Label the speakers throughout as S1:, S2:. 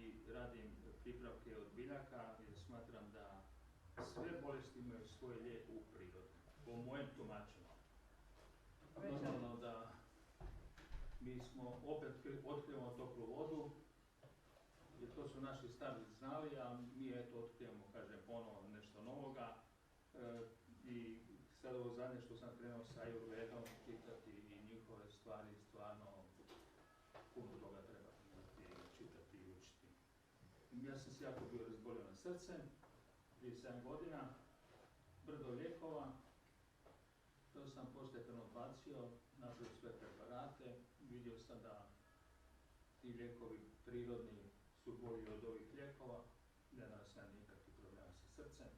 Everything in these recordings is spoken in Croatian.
S1: i radim pripravke od biljaka jer smatram da sve bolesti imaju svoj lijek u prirodi, po mojem tumačenju. Normalno da mi smo opet otkrivamo toplu vodu, jer to su naši starci znali, a mi eto otkrivamo, kažem, ponovo nešto novoga. I sad ovo zadnje što sam krenuo sa Ayurvedom čitati i njihove stvari, stvarno puno toga treba čitati i učiti. Ja sam se jako bio razbolio na srce, prije 7 godina, brdo lijekova, to sam postepeno odbacio, napravio sve preparate, vidio sam da ti lijekovi prirodni su bolji od ovih lijekova, nemam sam nikakvih problema sa srcem,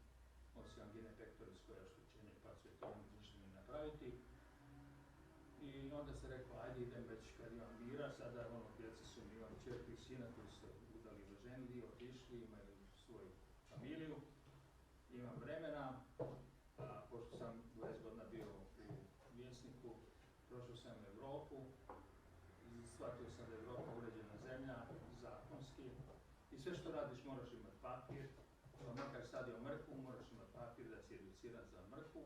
S1: osim angine pectoris koja je oštećenje, pa su je to ništa mi napraviti. I onda se rekao, ajde idem već kad imam mira, sada djeca su mi, imam 4 sina koji su udali, oženili, otišli, imaju svoju familiju, imam vremena, a pošto sam 20 godina bio u Vjesniku, prošao sam Europu, shvatio sam da je Europa uređena zemlja, zakonski, i sve što radiš moraš imati papir, pa makar sadio mrkvu, moraš imati papir da si educiran za mrkvu.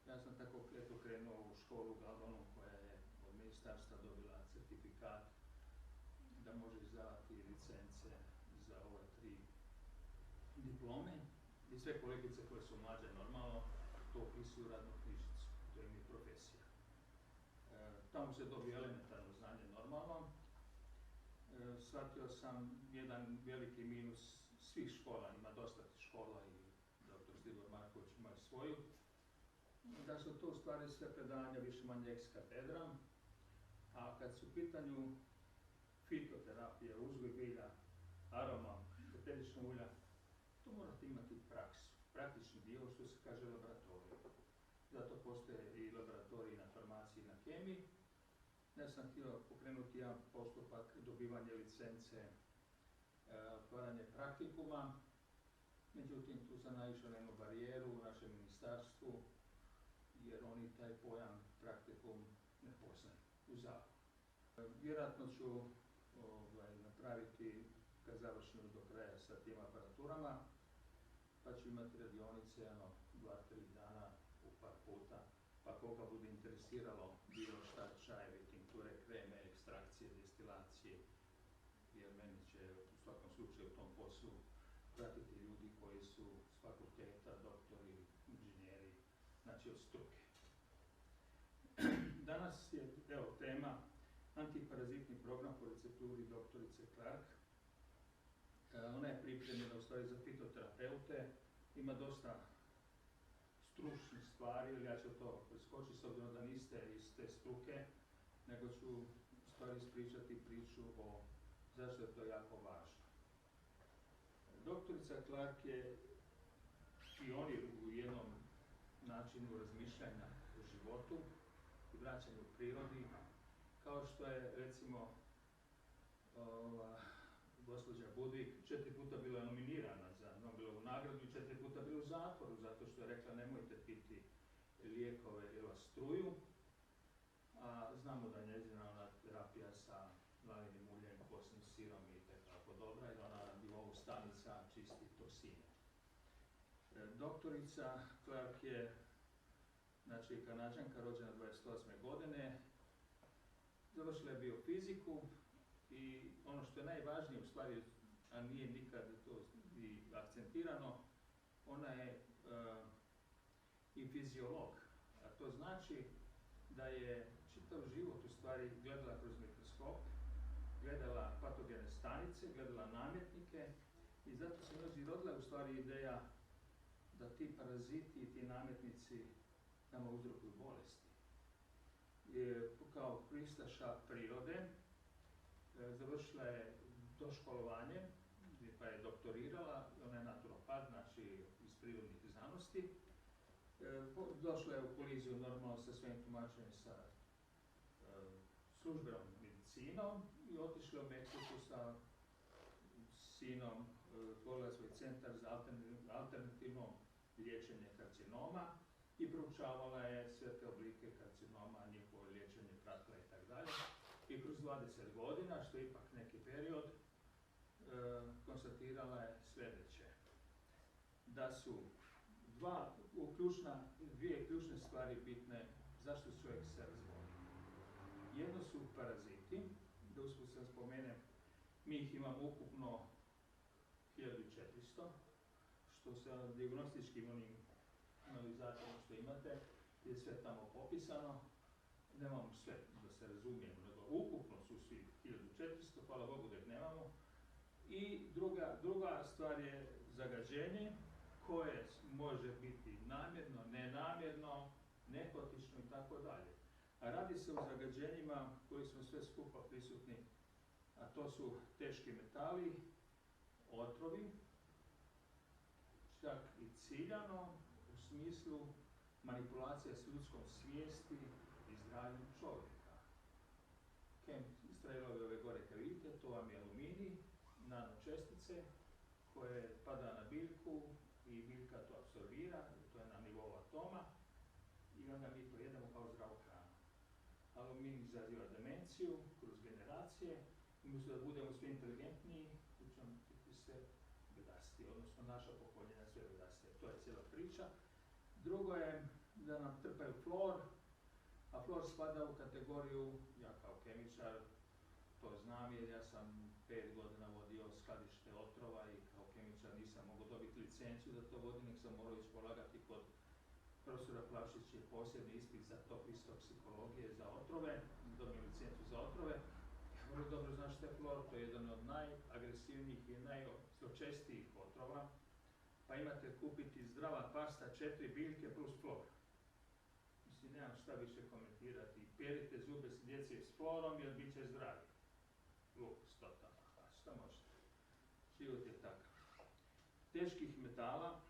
S1: Ja sam tako krenuo u školu u Galvanu koja je od ministarstva dobila certifikat da može izdavati licence za ove 3 diplome i sve kolegice koje su mlađe normalno to upisuju u radnu knjižicu, to je mi profesija. Tamo se dobije elementarno znanje normalno. Shvatio sam jedan veliki minus svih škola, ima dosta škola i dr. Stibor Marković ima svoju, da su to u stvari sve predavanja više manje ex katedra, a kad su u pitanju fitoterapije, uzgoj bilja, aroma, eterična ulja, tu morate imati praksu, praktični dio što se kaže laboratorij. Zato postoje i laboratoriji na farmaciji i na kemiji. Ja sam htio pokrenuti jedan postupak dobivanja licence, otvaranje praktikuma, međutim tu sam naišao na jednu barijeru u našem ministarstvu, jer oni taj pojam praktikum ne poznaju u zakonu. Vjerojatno ću napraviti, kad završim do kraja sa tim aparaturama, pa ću imati radionice 2-3 dana u par puta, pa koga bude interesiralo bilo šta, čajevi, tinkture, kreme, ekstrakcije, destilacije, jer meni će u svakom slučaju u tom poslu pratiti ljudi koji su s fakulteta, doktori, inženjeri, znači od struke. Danas je tema antiparazitni program po recepturi doktorice Clark. Ona je pripremljena u stvari za fitoterapeute, ima dosta stručnih stvari, ili ja ću to preskočiti s obzirom da niste iz te struke, nego ću u stvari ispričati priču o zašto je to jako važno. Doktorica Clark je pionir u jednom načinu razmišljanja o životu i vraćanju u prirodi, kao što je recimo gospođa Budvig 4 puta bila nominirana za Nobelovu nagradu i 4 puta bila u zatvoru, zato što je rekla nemojte piti lijekove jer vas struju. A znamo da je njezina terapija sa lanenim uljem, kosnim sirom i tako dobra, jer ona na nivou stanica čisti toksine. Doktorica Clark je, znači, Kanađanka, rođena 28. godine, završila je biofiziku i ono što je najvažnije u stvari, a nije nikad to i akcentirano, ona je i fiziolog, a to znači da je čitav život u stvari gledala kroz mikroskop, gledala patogene stanice, gledala nametnike i zato se njoj rodila u stvari ideja da ti paraziti i ti nametnici nama uzrokuju bolesti. Kao pristaša prirode završila je doškolovanje, pa je doktorirala, ona je naturopat, znači iz prirodnih znanosti. Došla je u koliziju normalno sa svojim tumačenjem sa službenom medicinom i otišla u Meksiku sa sinom, otvorila svoj centar za alternativno liječenje karcinoma i proučavala je sve te oblike karcinoma, njihovo liječenje, pratila i tako dalje. I kroz 20 godina, što je ipak neki period, konstatirala je sljedeće. Da su dvije ključne stvari bitne zašto čovjek se razvoli. Jedno su paraziti, da usput se spomene, mi ih imamo ukupno 1400, što sa dijagnostičkim onim analizacijama što imate, je sve tamo popisano. Nemamo sve, da se razumijemo, nego ukupno su svi 1400, hvala Bogu da ih nemamo. I druga stvar je zagađenje, koje može biti namjerno, nenamjerno, nehotično i tako dalje. A radi se o zagađenjima koji smo sve skupa prisutni, a to su teški metali, otrovi, čak i ciljano u smislu manipulacija s ljudskom svijesti i zdravljem čovjeka. Strelove ove gore kad vidite, to vam je aluminij, nanočestice koje pada na biljku i biljka to apsorbira, to je na nivou atoma i onda mi to jedemo kao zdravu hranu. Aluminij izaziva demenciju kroz generacije, umjesto da budemo sve inteligentniji, tu ćemo biti sve bedastije, odnosno naša pokoljenja sve bedastije. To je cijela priča. Drugo je da nam trpaju flor, a flor spada u kategoriju, ja kao kemičar to znam jer ja sam 5 godina vodio skladište otrova i kao kemičar nisam mogao dobiti licenciju da to vodim, nek sam morao ići polagati kod profesora Plavšića posebni ispit za toksikologije za otrove, dobio licenciju za otrove. Ja vrlo dobro znam što je flor, to je jedan od najagresivnijih i najzločestijih otrova. Pa imate kupiti zdrava pasta, 4 biljke plus flor. Mislim, nemam šta više komentirati. Perite zube s djece s florom jer bit će zdravi. Glupost totalna, šta možete? Život je takav. Teških metala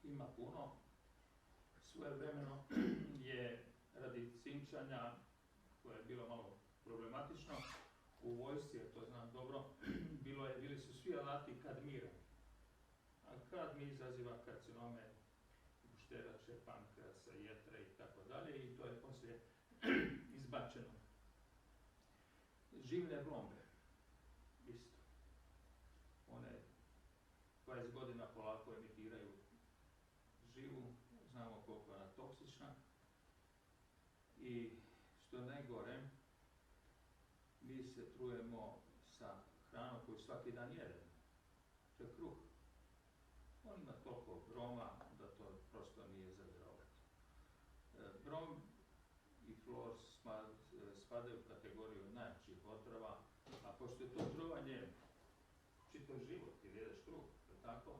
S1: ima puno. Svojevremeno je radi cinčanja, koje je bilo malo problematično, u vojsci, jer to znam dobro, bili su svi alati kadmirani. A kadmij izaziva karcinome, gušterače, pankrasa, jetre i tako dalje i to je poslije izbačeno. Živne blombe, isto. One 20 godina polako emitiraju živu, znamo koliko je ona toksična. I što je najgore, mi se trujemo sa hranom koju svaki dan jedemo. To je kruh. On ima toliko broma da to prosto nije za vjerovati. Brom i flor spadaju u kategoriju najjačih otrova, a pošto je to trovanje čitav život, jer jedeš kruh, tako?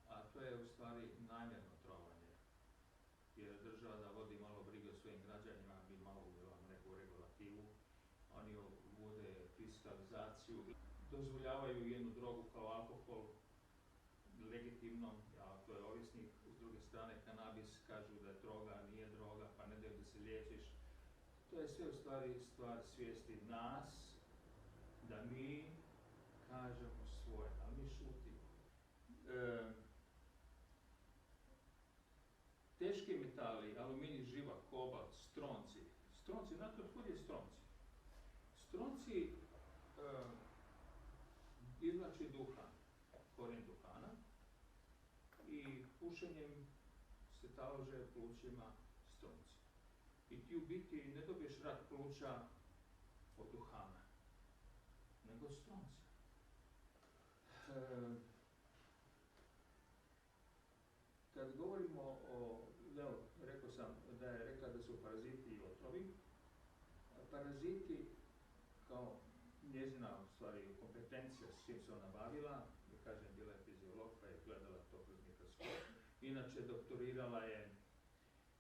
S1: A to je u stvari namjerno trovanje. Jer država da vodi malo brige o svojim građanima, bi malo uvela neku regulativu. Oni uvode fiskalizaciju, dozvoljavaju jednu drogu kao alkohol, legitimno, a to je ovisnik. S druge strane, kanabis kažu da je droga, nije droga, pa ne daju da se liječiš. To je sve u stvari stvar svijesti nas, da mi kažemo svoje, ali mi šutimo. Teški metali, aluminij, živa, kobalt, stronci. Stronci, znate otkud je stronci? Stronci izvlači duhan, korijen duhana, i pušenjem se talože plućima stronci. I ti u biti ne dobiješ rak pluća od duhana, nego od stronca. Kad govorimo o, evo, rekao sam da je rekla da su paraziti i otrovi. Paraziti, kao njezina u stvari kompetencija s čim se ona bavila, da kažem, bila je fiziolog pa je gledala to kroz mikroskop. Inače, doktorirala je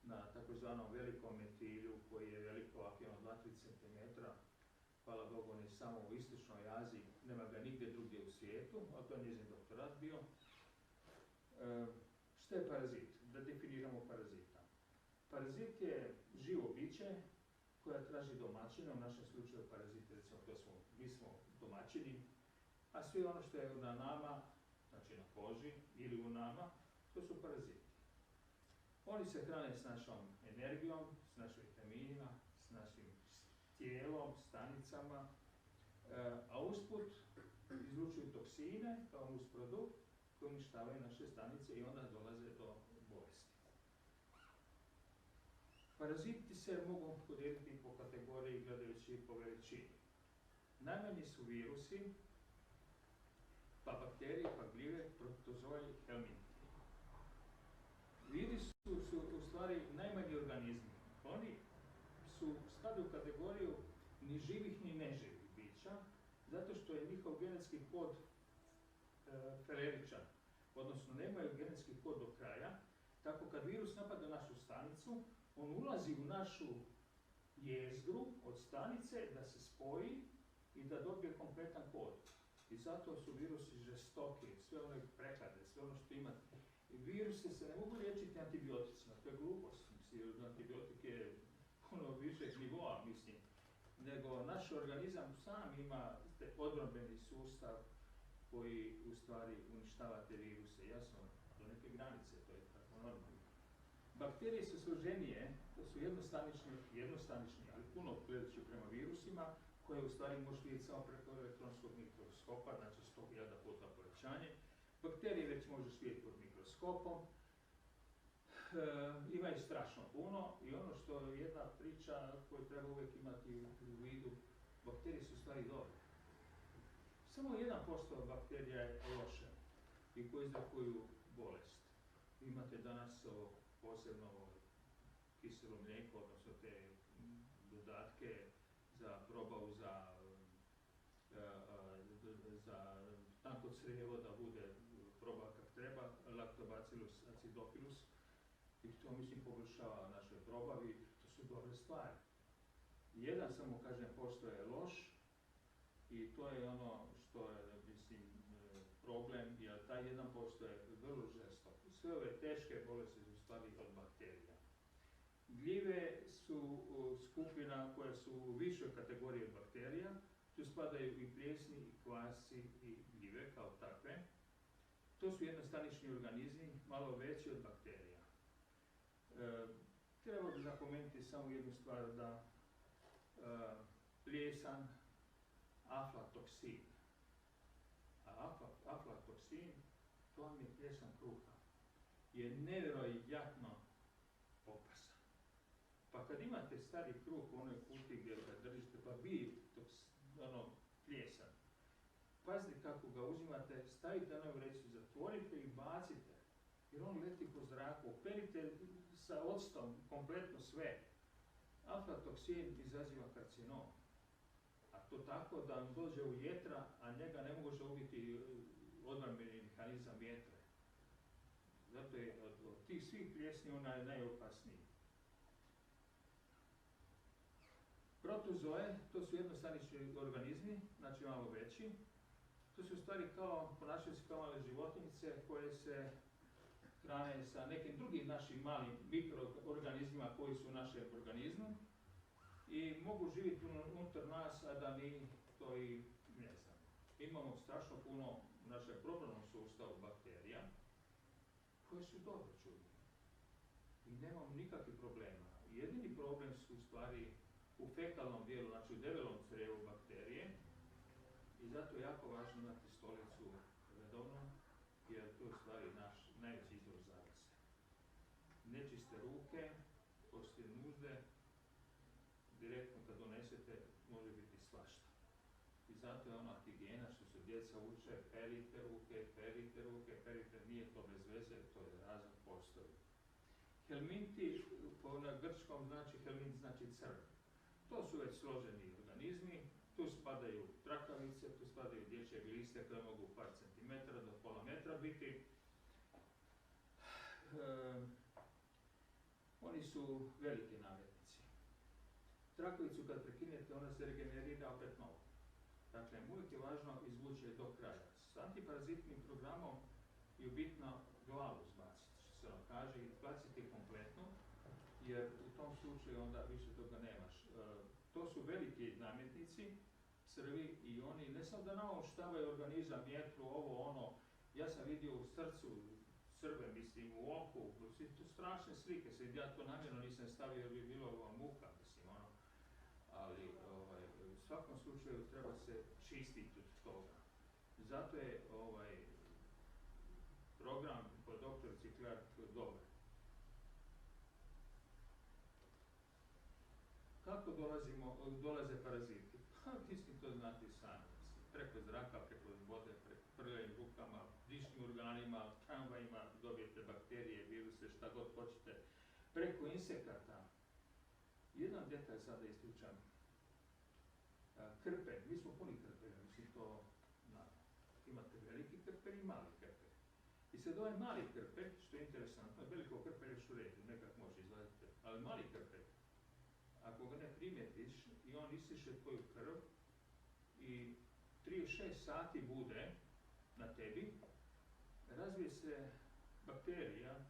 S1: na takozvanom velikom metilju koji je veliko ovako 2-3 cm. Hvala Bogu, on je samo u istočnoj Aziji, nema ga nigdje drugdje u svijetu, a to je njezin doktorat bio. Što je parazit? Da definiramo parazita. Parazit je živo biće koja traži domaćina, u našem slučaju parazite, recimo mi smo domaćini, a sve ono što je na nama, znači na koži ili u nama, to su paraziti. Oni se hrane s našom energijom, s našim vitaminima, s našim tijelom, stanicama, a usput izlučuju toksine kao nusprodukt koji uništavaju naše stanice i onda dolaze do bolesti. Paraziti se mogu podijeliti po kategoriji gledajući po veličini. Najmanji su virusi, pa bakterije, pa gljive, protozoji, helminti. Virusi su u stvari najmanji organizmi. Oni spadaju u kategoriju ni živih ni neživih bića, zato što je njihov genetski kod feleričan, odnosno nemaju genetski kod do kraja. Tako kad virus napada našu stanicu, on ulazi u našu jezgru od stanice da se spoji i da dobije kompletan kod. I zato su virusi žestoki, sve one prehlade, sve ono što imate. I virusi se ne mogu liječiti antibioticima, to je glupost. Antibiotike je puno višeg nivoa, mislim. Nego naš organizam sam ima odbrambeni sustav koji u stvari uništava te viruse. Jasno, do neke granice, to je tako normalno. Bakterije su složenije, to su jednostanični, ali puno gledajući prema virusima, koje u stvari možete vidjeti samo preko elektronskog mikroskopa, znači 100.000 puta povećanje. Bakterije već možeš vidjeti pod mikroskopom. Ima ih strašno puno i ono što je jedna priča koju treba uvijek imati u vidu, bakterije su u stvari dobre. Samo 1% bakterija je loše i koji izrakuju bolest. Imate danas posebno kiselo mlijeko, odnosno te dodatke za probavu za tanko crijevo da bude proba kak treba, Lactobacillus acidophilus, i to mislim poboljšava naše probavi, to su dobre stvari. Jedan samo kažem posto je loš i to je ono što je mislim problem, jer taj 1% je vrlo žestok. Sve ove teške bolesti su stvari od bakterija. Gljive su skupina koja su u višoj kategoriji od bakterija. Tu spadaju i pljesni, i kvasci, i gljive kao takve. To su jednostanični organizmi, malo veći od bakterija. Treba bi napomenuti samo jednu stvar da plijesan, aflatoksin. A aflatoksin, to vam je plijesan kruha, je nevjerojatno opasan. Pa kad imate stari kruh u onoj kuti gdje ga držite, pa vi plijesan, pazite kako ga uzimate, stavite na vreću, zatvorite i bacite, jer on leti po zraku, operite sa octom kompletno sve. Aflatoksin izaziva karcinom. A to tako da vam dođe u jetra, a njega ne može ubiti odbrambeni mehanizam jetre. Zato je od tih svih plijesni onaj najopasniji. Protozoe, to su jednostanični organizmi, znači malo veći. To su u stvari ponašaju se kao male životinjice koje se hrane sa nekim drugim našim malim mikroorganizmima koji su u našem organizmu i mogu živjeti unutar nas, a da mi to i ne znamo. Imamo strašno puno u našem probavnom sustavu bakterija koje su dobro čudne i nemamo nikakvih problema. Jedini problem su u stvari u fekalnom dijelu, znači u debelom crijevu bakterije, i zato je jako važno imati stolicu redovno, jer to je u stvari naš najveći izvor zaraze. Nečiste ruke, poslije nužde, direktno kad donesete, može biti svašta. I zato je ona higijena što se djeca uče, perite ruke, nije to bez veze, to je razlog postoji. Helminti, na grčkom znači helmint znači crv. To su već složeni organizmi, tu spadaju trakavice, tu spadaju dječje gliste koje mogu par centimetara do pola metra biti. Oni su veliki nametnici. Trakavicu kad prekinete, ona se regenerira opet novo. Dakle, uvijek je važno izvući je do kraja. S antiparazitnim programom je bitno glavu zbaciti, što se vam kaže, i zbaciti kompletno, jer u tom slučaju onda više toga nemaš. To su veliki nametnici, crvi, i oni ne samo da nam štavaju organizam, jetru, ovo, ono. Ja sam vidio u srcu crve, mislim, u oku, to strašne slike, ja to namjerno nisam stavio jer bi bilo muka, mislim, ono. Ali u svakom slučaju treba se čistiti od toga. zato je program po doktorici Clark dobar. Kako dolaze paraziti? Pa, mislim, to znate sami. Preko zraka, preko vode, preko prljavim rukama, dišnim organima, tramvajima, dobijete bakterije, viruse, šta god hoćete. Preko insekata. Jedan detalj sada ispričam. Krpe, mi smo puni krpelja, mislim to, imate veliki krpelj i mali krpelj. I sad ovaj mali krpelj, što je interesantno, veliko krpelj još u redu, nekak može izvaditi, ali mali krpelj, ako ga ne primjetiš i on isiše tvoju krv i 36 sati bude na tebi, razvije se bakterija,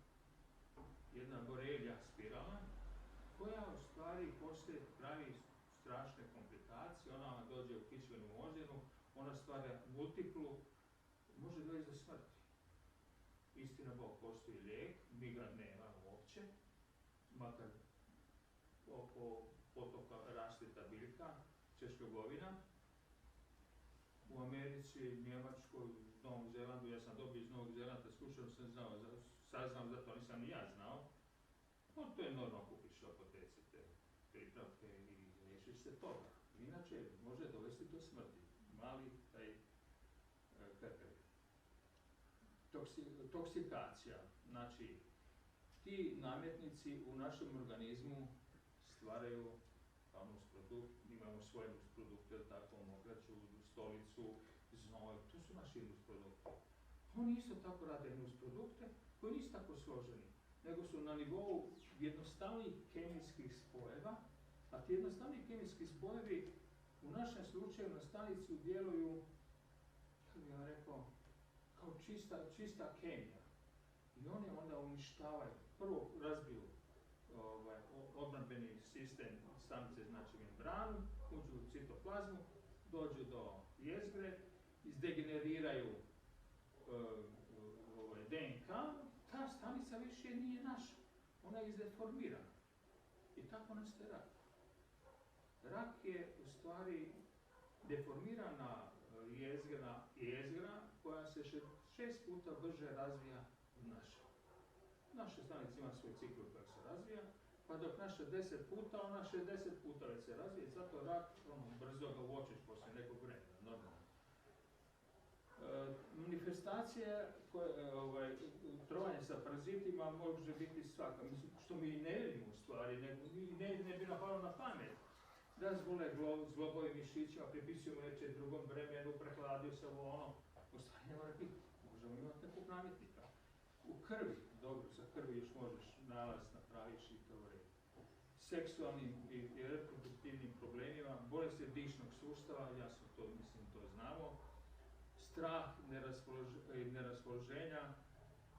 S1: jedna borelija spiralna, koja u stvari poslije pravi strašne komplikacije, ona vam dođe u kičmenu moždinu, ona stvara multiplu, može doći do smrti. Istina Bog, postoji lijek, mi ga nemamo uopće, makar oko potoka raste ta biljka, češljogovina. U Americi, Njemačkoj, Novom Zelandu, ja sam dobio iz Novog Zelanda, slučajno sam saznao, zato nisam ni ja znao. No, to je normalno, kupiš u apoteci te pripravke i liječiš se toga. Inače, može dovesti do smrti. Mali taj krpelj. Toksikacija. Znači, ti nametnici u našem organizmu stvaraju nusprodukt, imamo svoje nusprodukte, tako mokraću, stolicu, znoj, to su naši nusprodukti. Oni isto tako rade nusprodukte koji nisu tako složeni, nego su na nivou jednostavnih kemijskih spojeva, a ti jednostavni kemijski spojevi u našem slučaju na stanicu djeluju, kako bih vam rekao, kao čista kemija. I oni onda uništavaju, prvo razbiju odbrambeni sistem stanice, znači membranu, uđu u citoplazmu, dođu do jezgre, izdegeneriraju DNK, ta stanica više nije naša, ona je izdeformirana. I tako nastaje rak. Rak je u stvari deformirana jezgra koja se 6 puta brže razvija od naše. Naša stanica ima svoj ciklus koji se razvija, pa dok naša 10 puta, ona 60 puta već se razvije, zato rak brzo ga uočiš poslije nekog vremena, normalno. Manifestacije trovanje sa parazitima može biti svaka, što mi i ne vidimo u stvari, ne bi napalo na pamet. Da zbole zglobovi mišića, pripisujemo neče drugom vremenu, prehladio se ovo ono, u stvari ne mora biti, možemo imati nekog nametnika. U krvi, dobro, sa krvi još možeš nalaz napraviš i to u redu. Seksualnim i reproduktivnim problemima, bolesti dišnog sustava, jasno to, mislim, to znamo, strah, neraspoloženja,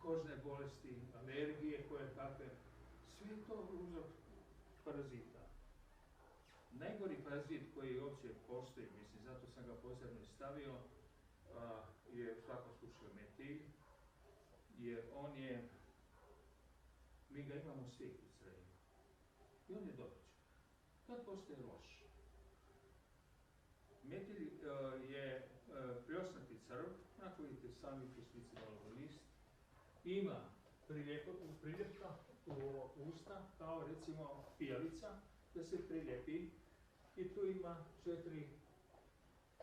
S1: kožne bolesti, alergije koje kakve, sve je to uzrok parazita. Najgori parazit koji uopće postoji, mislim, zato sam ga posebno stavio, je u svakom slučaju metil, jer on je, mi ga imamo svi u crevima. I on je dobar. Kad postaje loš? Metil je pljosnati crv, onako vidite sami prislici malo list, ima priljepka u usta, kao recimo pijavica, da se priljepi i tu ima 4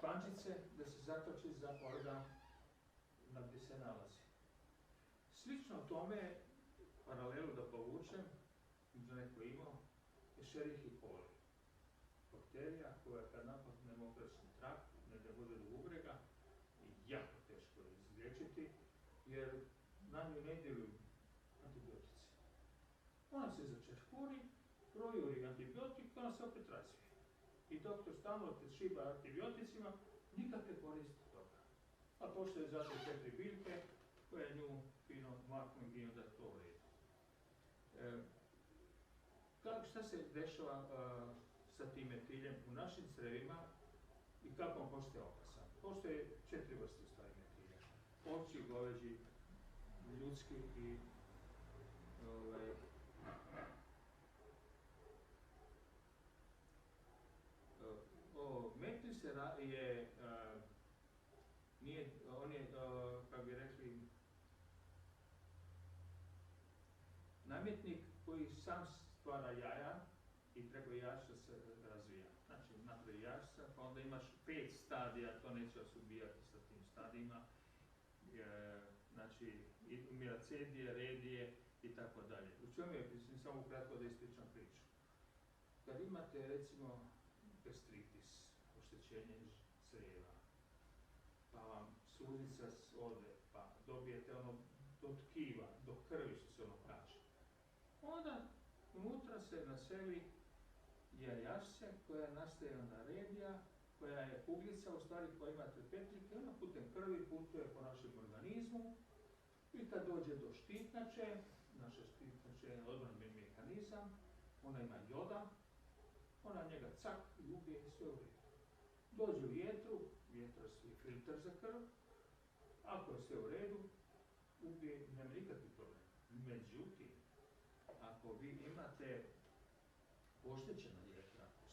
S1: pančice da se zakači za organ gdje se nalazi. Slično tome, paralelu da povučem, da neko imao, je Escherichia coli. Bakterija koja kad napadne mokraćni trakt, negdje bude do bubrega, je jako teško izliječiti, jer na nju ne djeluju antibiotici. Ona se začepuri, projuri antibiotik, ona se opet razvije. I doktor stalno te šiba antibioticima, nikakve koristi toga. A postoje zato 4 biljke koje nju fino maknu i onda to u redu. Šta se dešava sa tim metiljem u našim crevima i kako on postaje opasan? Postoje 4 vrste stvari metilja. Ovčji, goveđi, ljudski i metil se Zametnik koji sam stvara jaja i preko jašca se razvija. Znači, napravi jašca, pa onda imaš 5 stadija, to neće vas ubijati sa tim stadijima. Znači, miracedije, redije i tako dalje. U čemu je, mislim, samo ukratko da ispričam priču. Kad imate, recimo, gastritis, oštećenje crijeva, pa vam suzica ode, pa dobijete ono do tkiva, do krvi, što se ono kaže. Onda unutra se naseli jajašce koja nastaje onda redija, koja je kuglica, u stvari koja imate petrike, ona putem krvi putuje po našem organizmu i kad dođe do štitnače, naša štitnače je odbrambeni mehanizam, ona ima joda, ona njega cak i ubije i sve u redu. Dođe u jetru, vjetar je filter za krv, ako je sve u redu, ubije, nema nikakvi problem. Međutim, ako vi imate oštećena jetra, u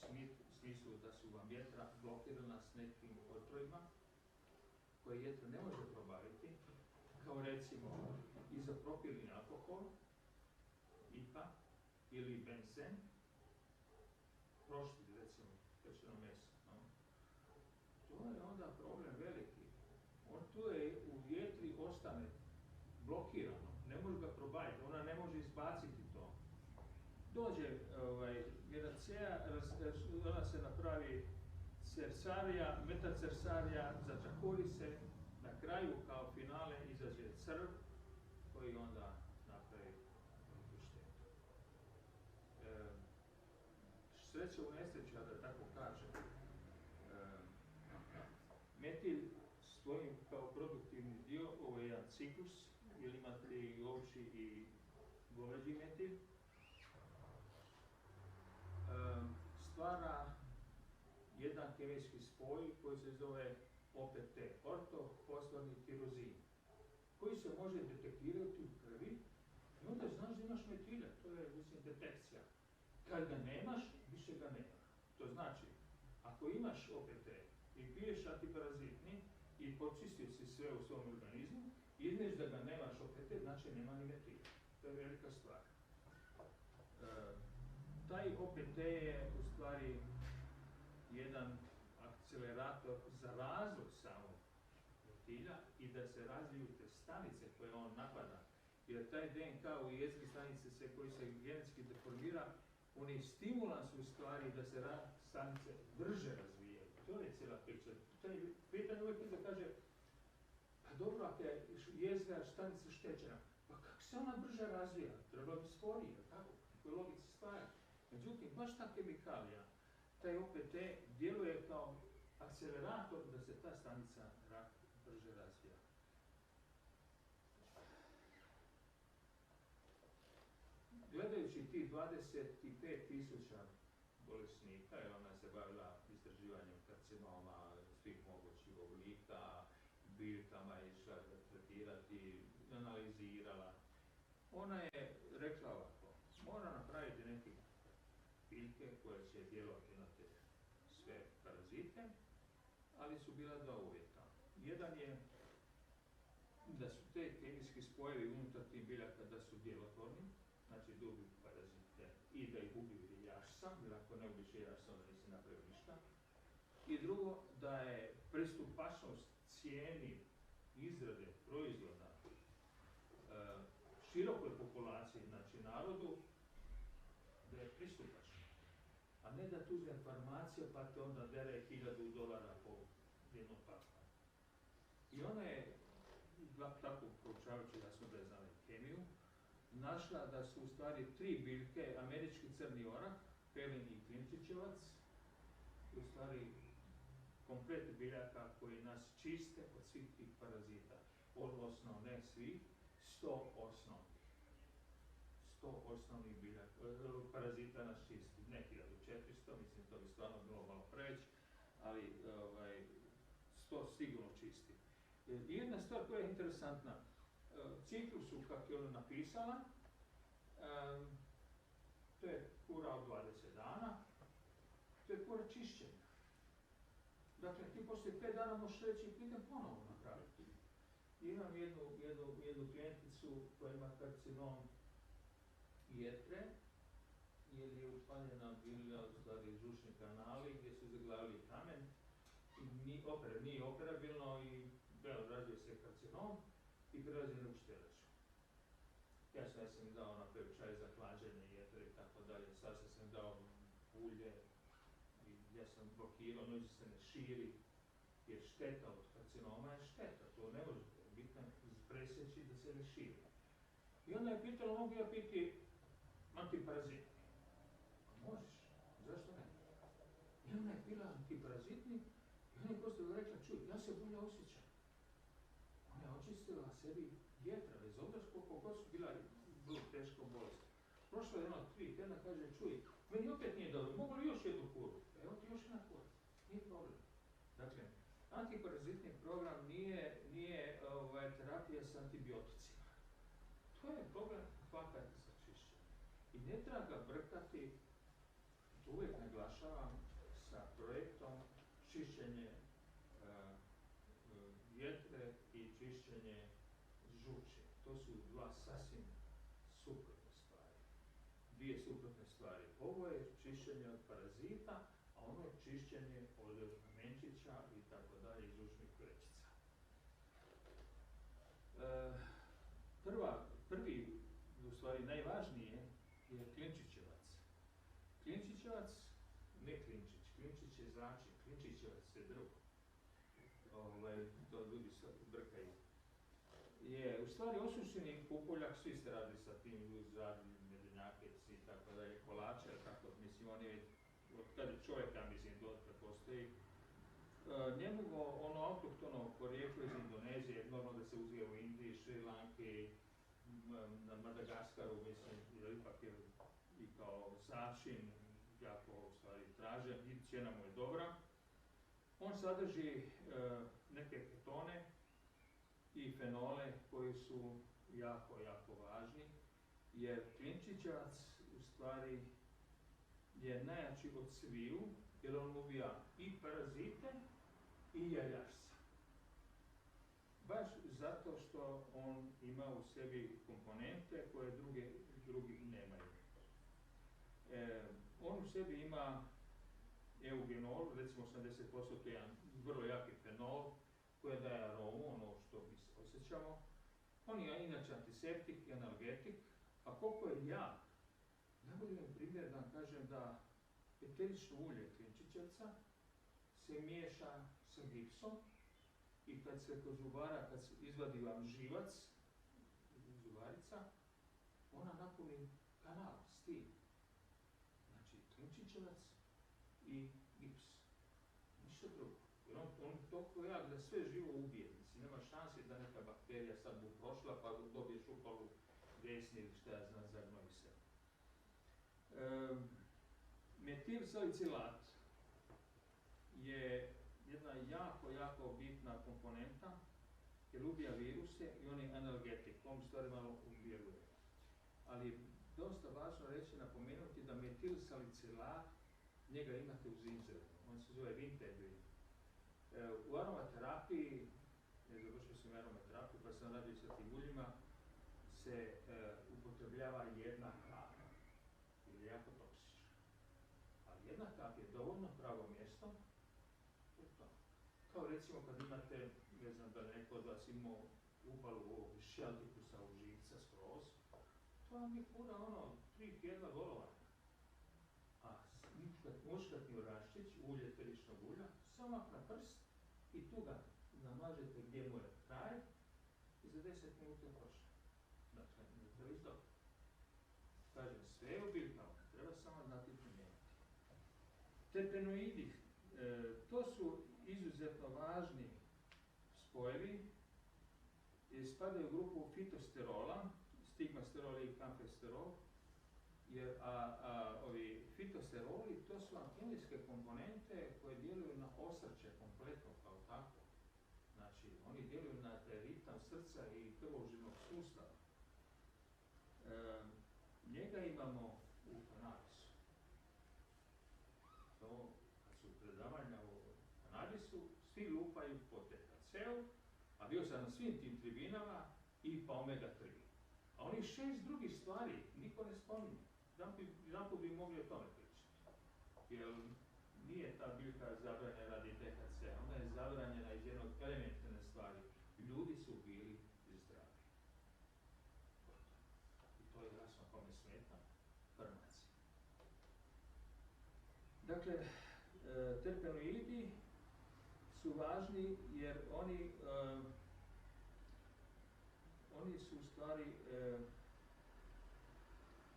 S1: smislu da su vam jetra blokirana s nekim otrovima, koje jetra ne može probaviti, kao recimo izopropilni alkohol, IPA ili benzen, prošli recimo pečeno meso. No? To je onda problem veliki. On tu je u jetri ostane blokirano, ne može ga probaviti, ona ne može izbaciti to. Dođe miracea, ona se napravi cersarija, metacersarija, začakuri se, na kraju kao finale izađe crv koji onda napravi štetu. Sreća u nesreći, da tako kažem, metil stoji kao produktivni dio, ovo je jedan ciklus, ili imate i ovčji i goveđi metil, stvara jedan kemijski spoj koji se zove OPT, ortofosforni tirozin, koji se može detektirati u krvi i onda znaš da imaš metila, to je, mislim, detekcija. Kad ga nemaš, više ga nemaš. To znači, ako imaš OPT i piješ antiparazitni i počistio si sve u svom organizmu, izneš da ga nemaš OPT, znači nema ni metila. To je velika stvar. Taj OPT je u stvari jedan akcelerator za razvoj samog metilja i da se razviju te stanice koje on napada. Jer taj DNK u jezgri stanice koji se genetski deformira, on je stimulans u stvari da se stanice brže razvijaju. To je cijela priča. Pitanje uvijek da kaže, pa dobro, ako je jezgra stanica štećena, pa kako se ona brže razvija? Treba bi sporije, tako? Kako je logici stvari. Međutim, baš ta kemikalija, taj OPT djeluje kao akcelerator da se ta stanica brže razvija. Gledajući tih 25.000 bolesnika, jer ona se bavila istraživanjem karcinoma svih mogućih oblika, biljkama išla tretirati, analizirala. Ona je rekla ovako, mora napraviti neke biljke koje će djelovati na te sve parazite, ali su bila dva uvjeta. Jedan je da su te kemijski spojevi unutar tih biljaka da su djelotvorni, znači da ubiju parazite i da ih ubiju jašca, jer ako ne ubiš jašca onda nisi napravio ništa. I drugo, da je pristupačnost cijeni izrade proizvoda širokoj populaciji, znači narodu, da je pristupačna. A ne da tu uzme farmacija pa te onda dere $1000 po jednom paku. I ona je, tako proučavajući, jasno da je znala kemiju, našla da su u stvari 3 biljke, američki crni orah, pelin i klinčićevac, u stvari komplet biljaka koji nas čiste od svih tih parazita. Odnosno, ne svih, 100 osnovnih parazita nas čisti. Ne 1400, mislim to bi stvarno bilo malo previše, ali 100 sigurno čisti. Jedna stvar koja je interesantna, ciklusu kako je ona napisala, to je kura od 20 dana, to je kura čišćenja. Dakle, ti poslije 5 dana možeš reći idem ponovo napraviti. Imam jednu klijenticu koja ima karcinom jetre, jer je upaljena bila u stvari žučni kanali gdje su zaglavili kamen i nije operabilno i razvio se karcinom i prelazi na šteleću. Ja sam im dao napravio čaj za hlađenje jetre i tako dalje, sad sam dao ulje i ja sam blokirao, nođe se ne širi, jer šteta od karcinoma je šteta, to ne možete bitno presjeći da se ne širi. I onda je pitalo, mogu ja piti antiparazitni? Možeš, zašto ne? I ona je pila antiparazitni i ona je prosto rekla, čuj, ja se bolje osjećam. Ona je očistila sebi jetra, bez obzira koliko god su bila teško bolest. Prošlo je 3 tjedna, kaže, čuj, meni opet nije dobro, mogu li još jednu kuru? Evo ti još jedna kura, nije problem. Dakle, antiparazitni program nije terapija s antibioticima. To je program fakat za čišćenje. I ne treba ga brkati, to uvijek naglašavam, sa projektom čišćenje jetre i čišćenje žuči. To su dva sasvim suprotne stvari. Dvije suprotne stvari. Ovo je čišćenje od parazita, a ono je čišćenje od menčića i tako dalje iz žučnih vrećica. Prvi, u stvari najvažnije, je klinčićevac. Klinčićevac, ne klinčić, klinčić je začin, klinčićevac je drugo. To ljudi brkaju. Je, u stvari osušeni pupoljak, svi ste radili sa tim, radili medenjakeci i tako dalje, kolače, tako, mislim, on je, od kada čovjeka, mislim, dotle postoji, njegovo ono autohtono porijeklo iz Indonezije, normalno da se uzije u Indiji, Šri Lanki, na Madagaskaru, mislim, jer ipak je i kao začin, jako u stvari tražen i cijena mu je dobra. On sadrži neke ketone i fenole koji su jako, jako važni, jer klinčićevac u stvari je najjači od sviju, jer on ubija i parazite i jajašca. Baš zato što on ima u sebi komponente koje drugi nemaju. On u sebi ima eugenol, recimo 80%, to je jedan vrlo jaki fenol koji daje aromu, ono što mi se osjećamo. On je inače antiseptik i analgetik, a koliko je jak, najbolji je primjer da vam kažem da eterično ulje klinčićevca se miješa sa gipsom i kad se kod zubara, kad se izvadi vam živac, zubarica, ona napuni kanal s tim. Znači klinčićevac i gips. Ništa drugo. Jer on toliko jak da sve živo ubije. Mislim, nema šanse da neka bakterija sad mu prošla pa dobiješ upalu desni ili šta ja znam, zagnoji se. Metilsalicilat je jedna jako, jako bitna komponenta jer ubija viruse i on je analgetik, on stvari malo ubjeruje. Ali je dosta važno reći, napomenuti da metilsalicilat, njega imate u zinzeru, on se zove vintegrin. U aromaterapiji, završio sam aromaterapiju pa sam radio sa tim uljima, se upotrebljava jedna kap, jer je jako toksična. Ali jedna kap je dovoljno pravo mjesto, kao recimo kad imate, ne znam da neko od vas imao upalu ovog šeldikusa u živca skroz, to vam je pura 3 tjedna bolovanja. A muškatni oraščić, ulje eteričnog ulja, samo na prst i tu ga namažete gdje mu je kraj i za 10 minuta je prošlo. Dakle, ne treba izdobiti. Kažem, sve je u biljkama, treba samo znati primijeniti. Terpenoidi, to su izuzetno važni spojevi i spadaju u grupu fitosterola, stigmasterol i kamfesterol, jer ovi fitosteroli to su vam kemijske komponente koje djeluju na osrče kompletno kao tako. Znači, oni djeluju na ritam srca i krvožilnog sustava. Njega imamo u kanabisu. To, kad su predavanja o kanabisu, svi lupaju po THC-u, a bio sam na svim tim tribinama i pa omega 3. A Oni 6 drugih stvari niko ne spominje. Jedanput bi mogli o tome pričati. Jer nije ta biljka zabranjena radi THC, ona je zabranjena iz jednog elementarne stvari. Ljudi su bili zdravi. I to je jasno kome smeta farmacija. Dakle, terpenoidi su važni jer oni su u stvari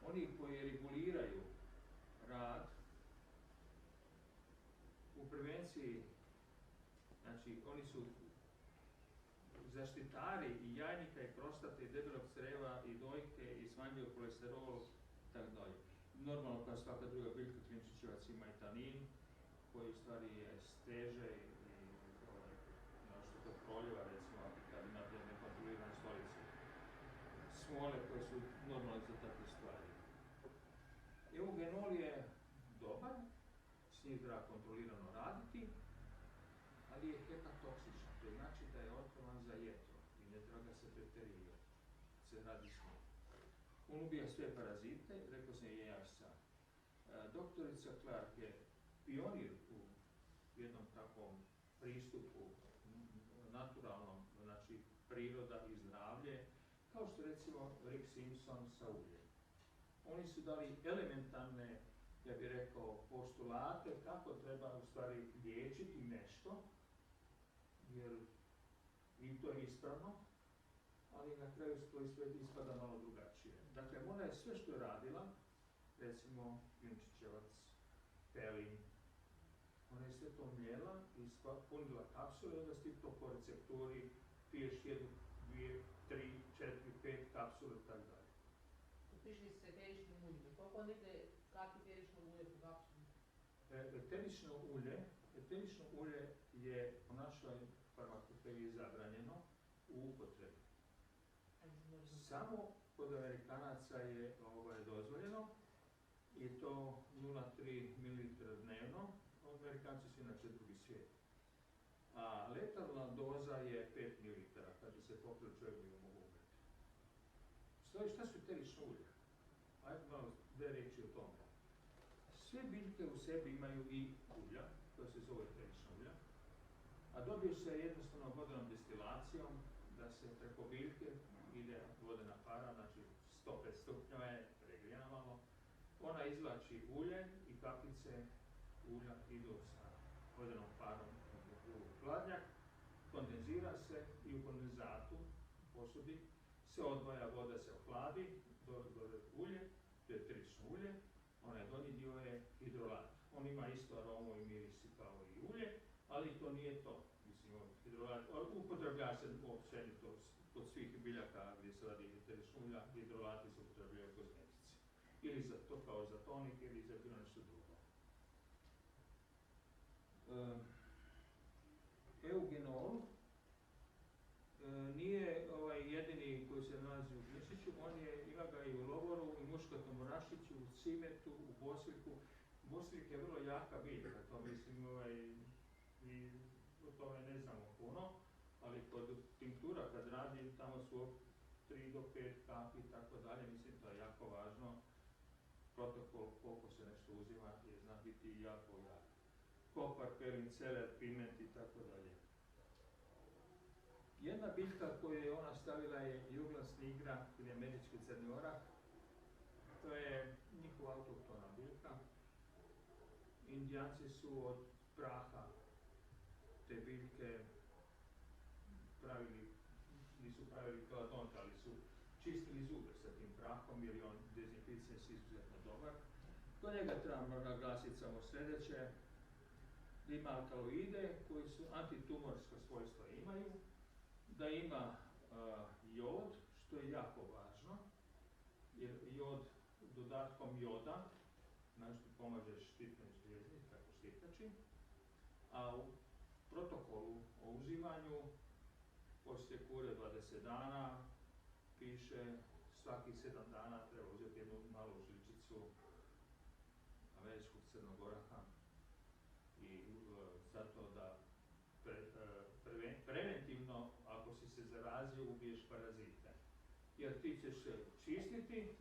S1: oni koji reguliraju rad u prevenciji, znači oni su zaštitari i jajnika i prostate i debelog creva i dojke i smanjuju kolesterol i tako dalje. Normalno kao svaka druga biljka klinčićevac ima i tanin koji u stvari je steže i što to proljeva recimo kad imate nekontroliranu stolicu. Smole koje su normalne za takve stvari. Eugenol je dobar, s njim treba kontrolirano raditi, ali je hepatoksičan, to znači da je otrovan za jetro i ne treba ga se preterirati, se radi s njim. On ubija sve parazite, rekao sam i jašca. Doktorica Clark je pionir u jednom takvom pristupu naturalnom, znači priroda i zdravlje, kao što recimo Rick Simpson sa uljem. Oni su dali elementarne, ja bih rekao, postulate kako treba u stvari liječiti nešto, jer i to je ispravno, ali na kraju to ispada malo drugačije. Dakle, ona je sve što je radila, recimo klinčićevac, pelin, ona je sve to mljela i punila kapsule i onda si to po recepturi piješ 1, 2, 3, 4, 5 kapsule i tako dalje.
S2: Piše se eteričnim uljem. Koliko negdje kapi eterično ulje po kapsuli?
S1: Eterično ulje je po našoj farmakopejiji zabranjeno u upotrebi. Samo kod Amerikanaca je dozvoljeno i to 0,3 ml dnevno. Amerikanci su inače drugi svijet. A letalna doza je 5 ml, kad bi se pokrili čovjek bi ga mogu umreti. Šta su eterična ulja? Ajde malo dve riječi o tome. Sve biljke u sebi imaju i ulja, koja se zove eterična ulja, a dobije se jednostavno vodenom destilacijom da se preko biljke ide vodena para, znači 105 stupnjeva je pregrijana malo. Ona izvlači ulje i kapljice ulja idu sa vodenom parom u hladnjak, kondenzira se i u kondenzatu posudi se odvaja, voda se ohladi, dode ulje, to je eterično ulje, onaj donji dio je hidrolat. On ima isto aromu i mirisi kao i ulje, ali to nije to. Mislim, hidrolat, upotrebljava se općenito kod svih biljaka gdje se radi eterično ulja, hidrolati se upotrebljaju u kozmetici. Ili za to kao za tonik ili za bilo nešto drugo. Eugenol nije jedini koji se nalazi u klinčiću, ima ga i u lovoru, i muškatom orašiću, u cimetu, u bosiljku. Bosiljak je vrlo jaka biljka, to mislim, i o tome ne znamo puno, ali kod tinktura kad radi, tamo su 3 do 5 kapi i tako dalje, mislim, to je jako važno. Protokol koliko se nešto uzima je zna biti jako jak. Kopar, pelin, celer, piment i tako dalje. Jedna biljka koju je ona stavila je Juglas nigra ili američki crni orah. To je njihova autohtona biljka. Indijanci su od praha te biljke nisu pravili keladont, ali su čistili zube sa tim prahom jer je on dezinficient izuzetno dobar. Do njega trebamo naglasiti samo sljedeće. Da ima alkaloide koji su antitumorska svojstva imaju, da ima jod, što je jako važno, jer jod dodatkom joda, znači pomaže štitnoj žlijezi, kako štitači, a u protokolu o uzimanju poslije kure 20 dana piše svakih 7 dana treba uzeti jednu malu žličicu američkog crnog oraha i zato da preventivno, ako si se zarazio, ubiješ parazite. Jer ti ćeš čistiti,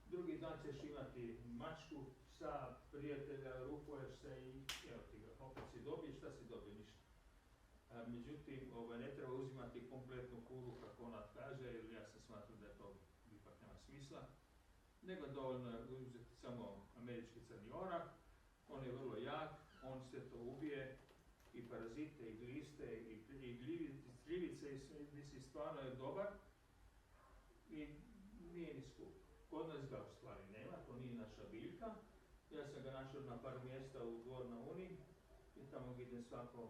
S1: drugi dan ćeš imati mačku, psa, prijatelja, rukuješ se i evo ti ga, opet si dobiješ, šta si dobio, ništa. Međutim, ne treba uzimati kompletnu kuru kako ona kaže, jer ja sam smatram da je to ipak nema smisla, nego dovoljno je uzeti samo američki crni orah, on je vrlo jak, on sve to ubije, i parazite, i gliste, i gljivice, i sve, mislim, stvarno je dobar i nije ni skup. Kod nas ga u stvari nema, to nije naša biljka. Ja sam ga našao na par mjesta u Dvor na Uni i tamo gdje idem svako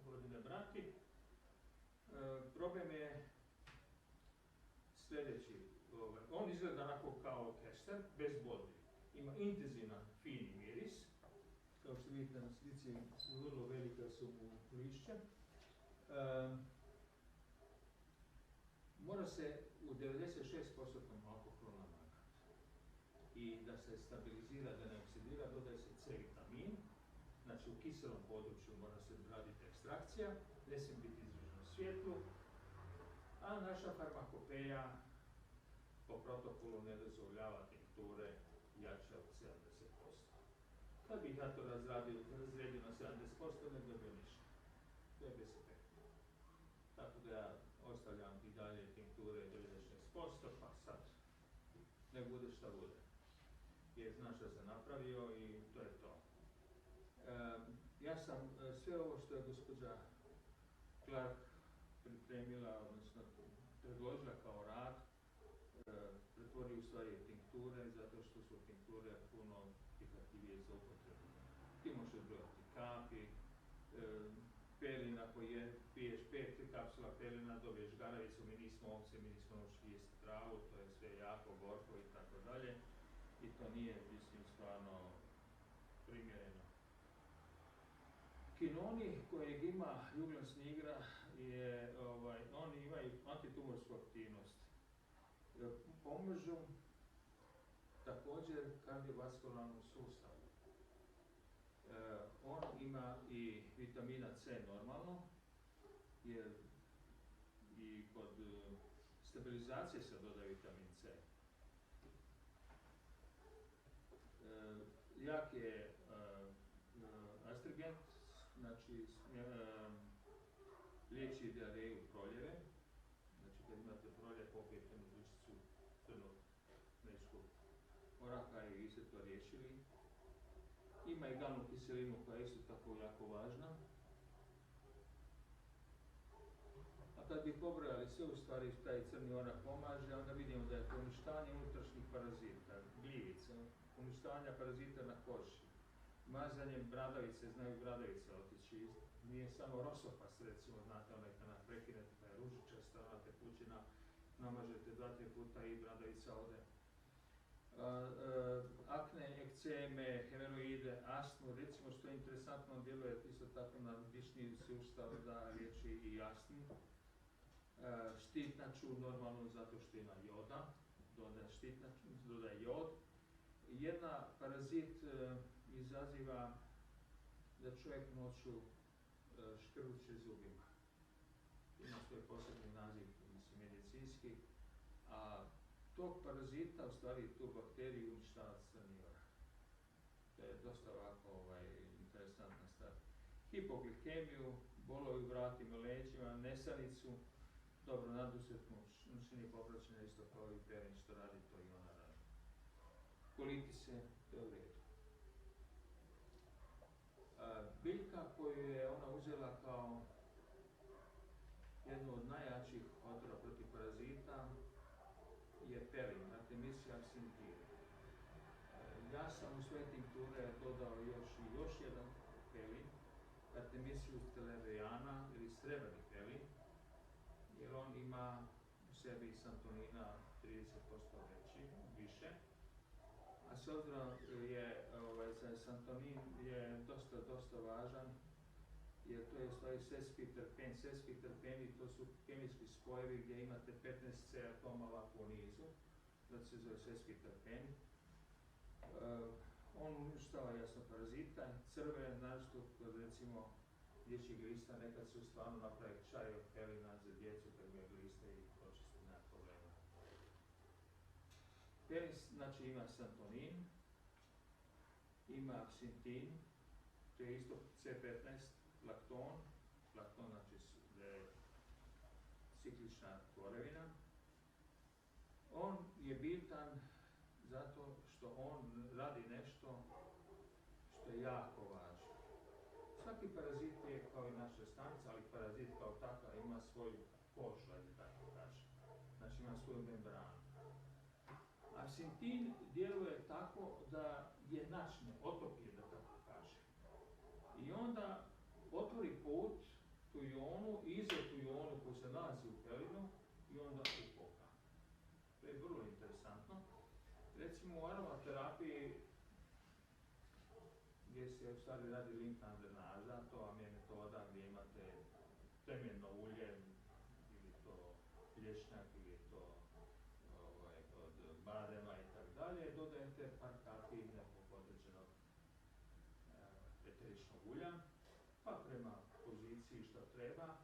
S1: godine brati. Problem je sljedeći. On izgleda onako kao kester, bez bodlji. Ima intenzivan, fini miris. Kao što vidite na slici, vrlo velika su mu lišća. Mora se u 96% alkoholu namakati. I da se stabilizira, da ne oksidira, dodaje se C vitamin. Znači u kiselom području mora se raditi ekstrakcija, ne smije biti izraženo svjetlu, a naša farmakopeja po protokolu ne dozvoljava tinkture jače od 70%. Kad bih ja to razredio na 70%, ne bi dobio ništa. To je bez efekta. Tako da ja ostavljam i dalje tinkture 96%, pa sad ne bude šta bude. Jer znaš šta sam napravio i to je to. Ja sam sve ovo što je gospođa Clark pripremila, odnosno predložila kao rad, pretvorio u stvari tinkture, zato što su tinkture puno prihvatljivije za upotrebu. Ti možeš odbrojati kapi, pelina koje piješ 5 kapsula pelina, dobiješ garavicu, mi nismo ovce, mi nismo naučili jesti travu, to je sve jako gorko i tako dalje. I to nije, mislim, stvarno primjereno. Kinoni kojeg ima Juglans nigra, oni imaju antitumorsku aktivnost. Pomažu također kardiovaskularnom sustavu. On ima i vitamina C normalno, jer i kod stabilizacije se dodaje vitamin C. Jak je astringent, znači liječi dijareju proljeve. Znači kad imate proljev, popijete jednu dučicu crnog mečkog oraha i vi ste to riješili. Ima i galnu kiselinu koja je isto tako jako važna. A kad bi pobrojali sve u stvari taj crni orah pomaže, onda vidimo da je to uništavanje unutrašnjih parazita, gljivica, uništavanje parazita na koži, mazanje bradavice, znaju bradavice otići, nije samo rosopas, recimo, znate, onaj kad nas prekinete, pa je ružičasta, ona tekućina, namažete 2-3 puta i bradavica ode. Akne, ekceme, hemoroide, astmu, recimo što je interesantno, djeluje isto tako na dišni sustav da liječi i astmu. Štitnaču normalno zato što ima joda, dodaje jod. Jedna parazit izaziva da čovjek noću škrluče zubima. Ima svoj posebni naziv, mislim, medicinski, a tog parazita, u stvari tu bakteriju uništava crni orah. To je dosta ovako interesantna stvar. Hipoglikemiju, bolovi u vratima, leđima, nesanicu, dobro naduzetnu, nošenje popraćenja isto kao i perin što radi, to i ona radi. Kolitise, to je u redu. Biljka koju je ona uzela kao jednu od najjačih otrova protiv parazita je pelin, Artemisia acinityra. Ja sam u svoje tinkture dodao još jedan pelin, Artemisius theleriana ili srebrni pelin, jer on ima u sebi santonina 30% više. A s obzirom je santonin je dosta važan, jer to je u stvari sesquiterpen. Sesquiterpeni to su kemijski spojevi gdje imate 15C atoma ovako u nizu, zato se zove sesquiterpen. On uništava jasno parazita, crve, naročito kod recimo dječjih glista, nekad su stvarno napravili čaj od pelina za djecu kad imaju gliste i očisti, nema problema. Penis, znači ima santonin, ima aksintin, to je isto C15, lakton, lakton znači da je ciklična tvorevina. On je bitan zato što on radi nešto što je jako važno. Svaki parazit je kao i naša stanica, ali parazit kao takav ima svoju kožu, ajde tako kaže. Znači ima svoju membranu. Aksintin djeluje tako da je načne, otopije da tako kaže. I onda otvori put tu ionu, iza tu ionu koji se nalazi u pelinu i onda ukoka. To je vrlo interesantno. Recimo u aromaterapiji gdje se u stvari radi limfna drenaža, to vam je metoda gdje imate temeljno ulje, ili to lješnjak, ili to od badema i tako dalje, dodajete par kapi nekog određenog eteričnog ulja, pa prema poziciji što treba,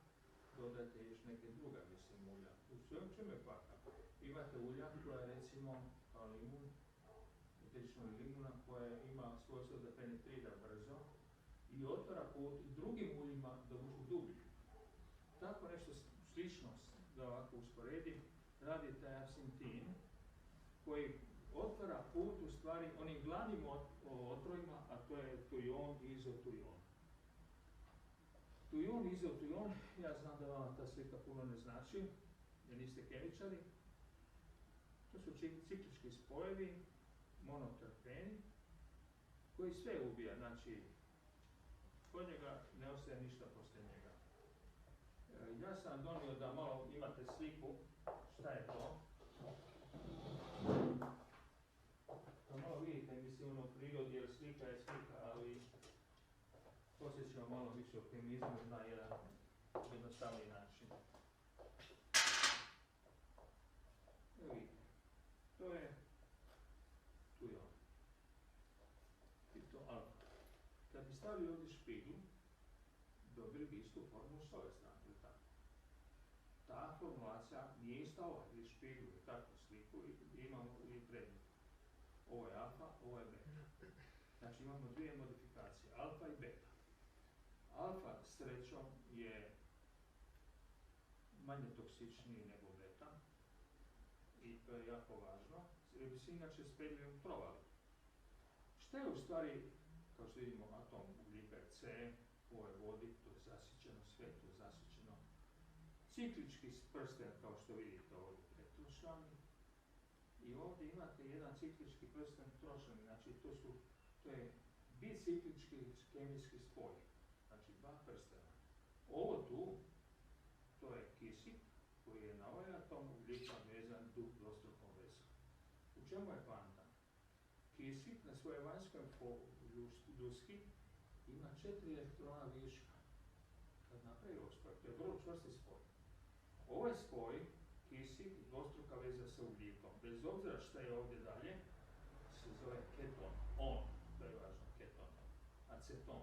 S1: dodajte još neke druga, mislim, ulja. U svemu čemu je kvaka? Imate ulja koja recimo kao limun, eteričnog limuna koja ima svojstvo da penetrira brzo i otvara put drugim uljima da uđu dublje. Tako nešto slično, da ovako usporedim, radi taj aksintin koji otvara put u stvari onim glavnim otrovima, a to je tujon i izotujon. Tujon i izotujon, ja znam da vam ta slika puno ne znači, jer niste kemičari. To su ciklički spojevi, monoterpeni, koji sve ubija, znači kod njega ne ostaje ništa poslije njega. Ja sam donio da malo imate sliku, šta je to? Da malo vidite, mislim, ono prirodi, jer slika je slika, ali poslije ćemo malo više o kemizmu na jedan jednostavni način. Evo vidite, to je tujon. I to alfa. Kad bi stavili ovdje špiglu, dobili bi istu formulu s ove strane, ili tako? Ta formulacija nije ista ova, ili špiglu, ili tako sliku, i imamo i predmet. Ovo je alfa, ovo je beta. Znači imamo dvije modifikacije, alfa i beta. Alfa srećom je manje toksičniji nego beta, i to je jako važno, jer bi se inače s pedijom trovali. Šta je u stvari, kao što vidimo, atom ugljika je C, u ovoj vodi, to je zasićeno, sve to je zasićeno. Ciklički prsten, kao što vidite ovdje, pretrošani. I ovdje imate jedan ciklički prsten trošani, znači to je biciklički kemijski spoj, znači dva prstena. Ovo tu, to je kisik, koji je na ovaj atom ugljika vezan dvostrukom vezom. U čemu je kvanta? Kisik na svojoj vanjskoj ljuski ima 4 elektrona viška. Kad napravi ovo spoj, to je vrlo čvrsti spoj. Ovaj spoj, kisik, dvostruka veza sa ugljikom, bez obzira šta je ovdje dalje, se zove keton, to je važno, keton, aceton.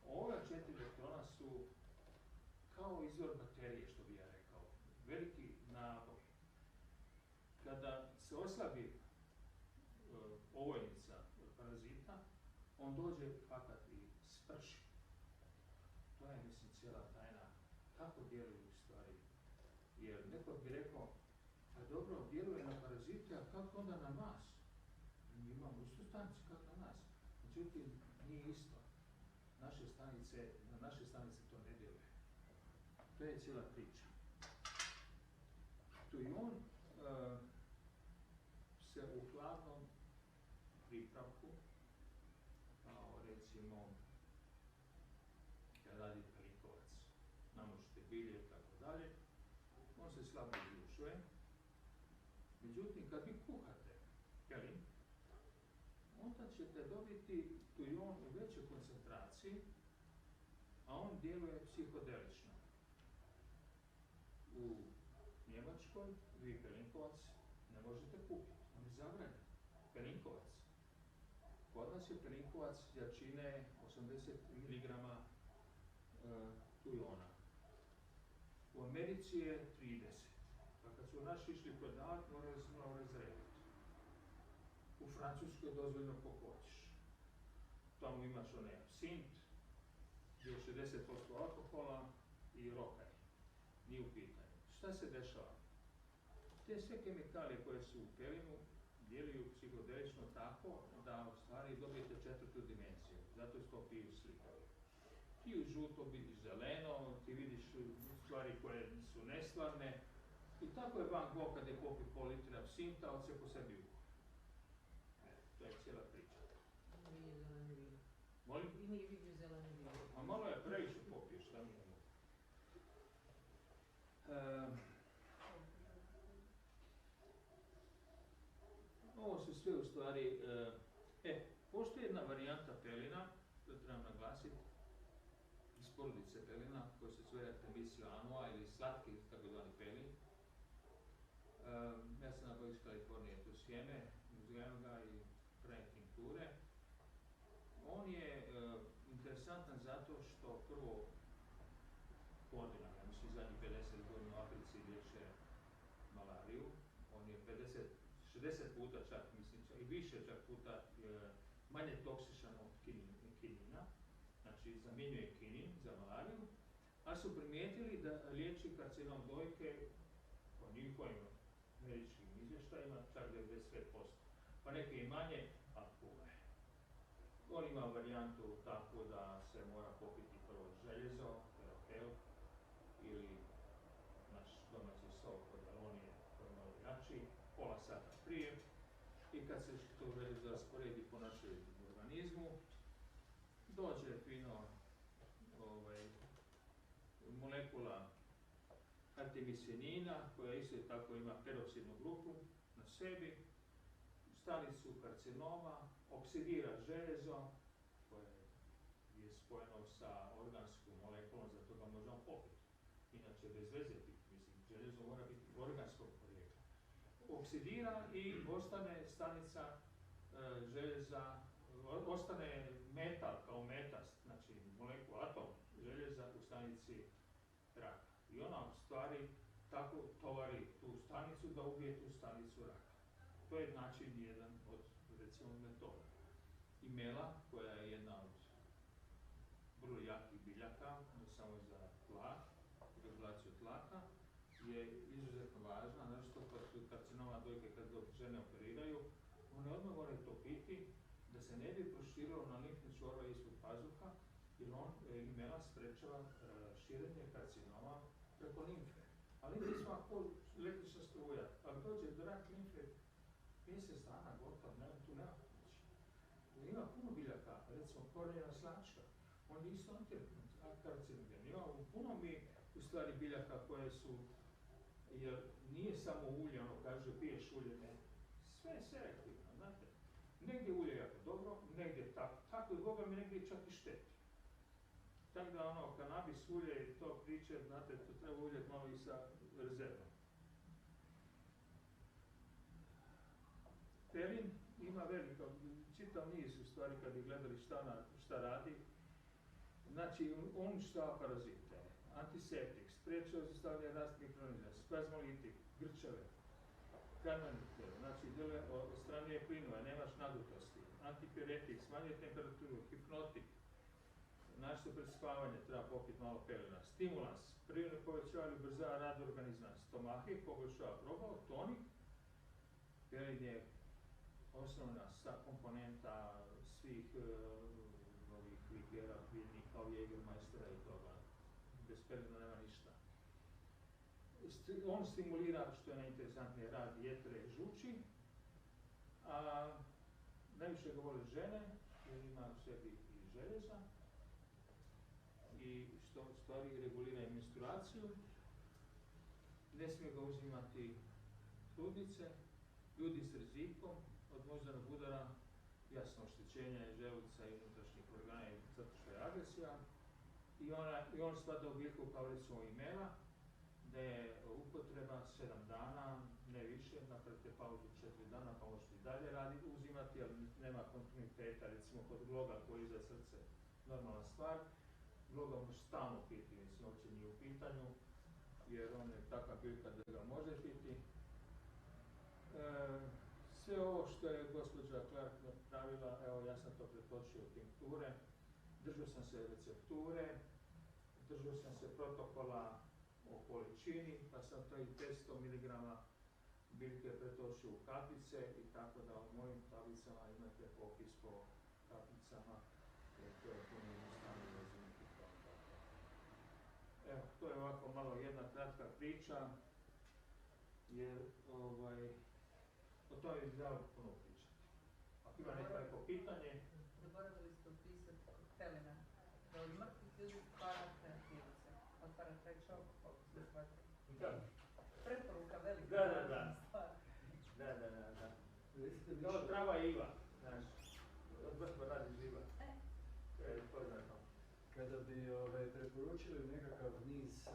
S1: Ova 4 elektrona su kao izvor baterije, što bi ja rekao, veliki naboj. Kada se oslabi ovojnica parazita, on dođe fakat i sprši. To je, mislim, cijela tajna. Kako djeluju u stvari? Jer neko bi rekao, pa dobro, djeluje na parazite, a kako onda na nas? Mi imamo istu stanicu, kako na nas? Međutim, nije isto. Na naše stanice to ne djeluje. To je cijela priča. Tujon se u hladnom pripravku, kao recimo kad radi pelinkovac, namočite bilje i tako dalje, on se slabo izlučuje. Međutim, kad vi kuhate pelin, onda ćete dobiti tujon u većoj koncentraciji, a on djeluje psihodelično. U Njemačkoj vi pelinkovac ne možete kupiti, on je zabranjen. Pelinkovac. Kod nas je pelinkovac jačine 80 mg tujona. U Americi je 30. Pa kad su naši išli prodavati, morali smo U Francuskoj je dozvoljeno koliko hoćeš. Tamo imaš onaj absint, gdje je 60% alkohola i rokaj. Nije u pitanju. Šta se dešava? Te sve kemikalije koje su u pelinu djeluju psihodelično tako da u stvari dobijete četvrtu dimenziju. Zato što piju slikovi. Ti u žuto vidiš zeleno, ti vidiš stvari koje su nestvarne. I tako je Van Gogh kad je popio pol litra absinta, od se po sebi uho. To je cijela priča.
S2: Nije zeleni vino.
S1: Molim?
S2: I nije vidio zeleni vino.
S1: A malo je previše popio, šta mi ne mogu. Ovo su sve u stvari, postoji jedna varijanta pelina, to trebam naglasiti, iz porodice pelina, koja se zove Artemisia annua ili slatki takozvani pelin. Ja sam nabavio iz Kalifornije to sjeme, uzgajam ga i pravim tinkture. On je interesantan zato što prvo godinama, ja mislim zadnjih 50 godina u Africi liječe malariju. On je 60 puta čak, mislim, i više čak puta manje toksičan od kinina, znači zamjenjuje kinin za malariju, a su primijetili da liječi karcinom dojke po njihovim američkim izvještajima čak 95%, pa neke i manje, a puno je. On ima varijantu tako da se mora popiti prvo željezo, terapel, ili naš domaći sok od alonije koji je malo jači, pola sata prije, i kad se to željezo rasporedi po našem organizmu, dođe fino molekula artemisjenina, koja isto tako ima peroksidnu grupu na sebi, stanicu karcinoma, oksidira željezo, koje je spojeno sa organskom molekulom, zato ga možemo popiti. Inače, bez veze piti, mislim, željezo mora biti organskog porijekla. Oksidira i ostane stanica željeza, ostane metal kao metast, znači molekula, atom željeza u stanici raka. I ona u stvari tako tovari tu stanicu da ubije tu stanicu raka. To je način jedan od, recimo, metoda. Imela, koja je jedna od vrlo jakih biljaka, ne samo za tlak, regulaciju tlaka, je izuzetno važna, nešto kod karcinoma dojke kad žene operiraju, one odmah moraju to piti, da se ne bi proširilo na limfne čvorove ispod pazuha, jer imela sprečava širenje karcinoma preko limfe. A limfe je svako električna struja, ali dođe do rak limfe, mjesec dana gotov, tu nema pomoći. Ima puno biljaka, recimo korenjena slačka, on je isto antikarcinogen. Ima puno mi u stvari biljaka koje su, jer nije samo ulje, ono kaže piješ ulje, ne. Sve je selektivno, znate. Negdje ulje jako dobro, negdje tako i Boga mi negdje čak i šteti. Tako da ono, kanabis ulje i to priče, znate, to treba uljeti malo i sa rezervom. Pelin ima velika, čitav niz u stvari kad bi gledali šta radi. Znači, on uništava parazite, antiseptik, spriječava zastavljanje rast mikroorganizama, spazmolitik, grčeve, kananite, znači odstranjuje plinove, nemaš nadutosti, antipiretik, smanjuje temperaturu, hipnotik, našto pred spavanje treba popiti malo pelina, stimulans, prirodno povećava i ubrzava rad organizma, stomahe, poboljšava probao, tonik, pelin je osnovna komponenta svih ovih likera, biljnih kao Jägermeistera i toga. Bez pelina nema ništa. On stimulira, što je najinteresantnije, rad jetre i žuči, a najviše ga vole žene, jer ima u sebi i željeza, i što u stvari regulira i menstruaciju. Ne smije ga uzimati trudnice, ljudi s rizikom od moždanog udara, jasno oštećenja želuca i unutrašnjih organa, zato što je agresija. I on spada u biljku kao recimo imela, da je upotreba 7 dana, ne više, napravite pauzu 4 dana pa možete i dalje uzimati, ali nema kontinuiteta, recimo kod gloga koji je za srce normalna stvar. Gloga može stalno piti, mislim, uopće nije u pitanju, jer on je takva biljka da ga može piti. Sve ovo što je gospođa Clark napravila, evo ja sam to pretočio u tinkture, držao sam se recepture, držao sam se protokola o količini, pa sam to i 500 mg biljke pretočio u kapljice i tako da u mojim tablicama imate popis po kapljicama, jer to je puno jednostavnije razumjeti kao tako. Evo, to je ovako malo jedna kratka priča, jer o tome bi trebalo puno pričati. Ako ima neko pitanje...
S2: Zaboravili ste upisati kod pelena, da od mrtvih ljudi stvarate pilice, otvarate čok, koliko se shvatili. Preporuka velika stvar.
S1: Da. Kao trava Iva, znaš, od mrtva radi živa. To je poznato.
S3: Kada bi preporučili nekakav niz